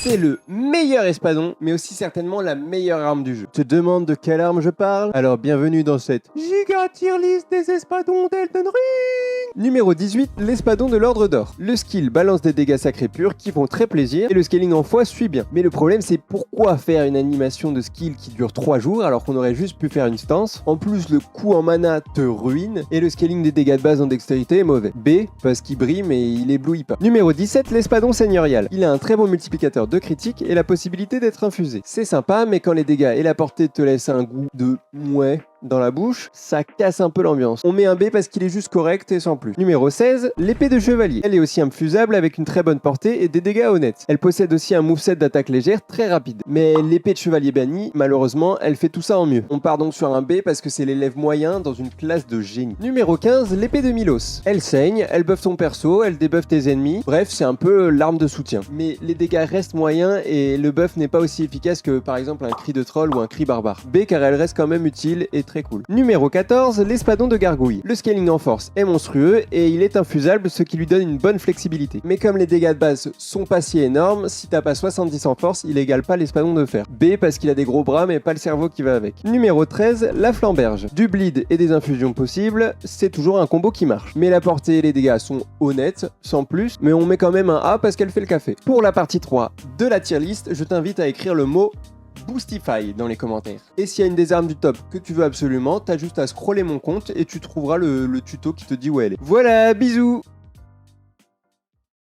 C'est le meilleur espadon, mais aussi certainement la meilleure arme du jeu. Tu te demandes de quelle arme je parle? Alors bienvenue dans cette giga tier list des espadons d'Elden Ring. Numéro 18, l'espadon de l'ordre d'or. Le skill balance des dégâts sacrés purs qui font très plaisir et le scaling en fois suit bien. Mais le problème c'est pourquoi faire une animation de skill qui dure 3 jours alors qu'on aurait juste pu faire une stance. En plus le coût en mana te ruine et le scaling des dégâts de base en dextérité est mauvais. B, parce qu'il brille mais il éblouit pas. Numéro 17, l'espadon seigneurial. Il a un très bon multiplicateur de critique et la possibilité d'être infusé. C'est sympa mais quand les dégâts et la portée te laissent un goût de mouais dans la bouche, ça casse un peu l'ambiance. On met un B parce qu'il est juste correct et sans plus. Numéro 16, l'épée de chevalier. Elle est aussi infusable avec une très bonne portée et des dégâts honnêtes. Elle possède aussi un moveset d'attaque légère très rapide. Mais l'épée de chevalier banni, malheureusement, elle fait tout ça en mieux. On part donc sur un B parce que c'est l'élève moyen dans une classe de génie. Numéro 15, l'épée de Milos. Elle saigne, elle buff ton perso, elle débuffe tes ennemis. Bref, c'est un peu l'arme de soutien. Mais les dégâts restent moyens et le buff n'est pas aussi efficace que par exemple un cri de troll ou un cri barbare. B car elle reste quand même utile et très cool. Numéro 14, l'espadon de gargouille. Le scaling en force est monstrueux et il est infusable, ce qui lui donne une bonne flexibilité. Mais comme les dégâts de base sont pas si énormes, si t'as pas 70 en force, il égale pas l'espadon de fer. B parce qu'il a des gros bras mais pas le cerveau qui va avec. Numéro 13, la flamberge. Du bleed et des infusions possibles, c'est toujours un combo qui marche. Mais la portée et les dégâts sont honnêtes, sans plus, mais on met quand même un A parce qu'elle fait le café. Pour la partie 3 de la tier list, je t'invite à écrire le mot Boostify dans les commentaires. Et s'il y a une des armes du top que tu veux absolument, t'as juste à scroller mon compte et tu trouveras le tuto qui te dit où elle est. Voilà, bisous!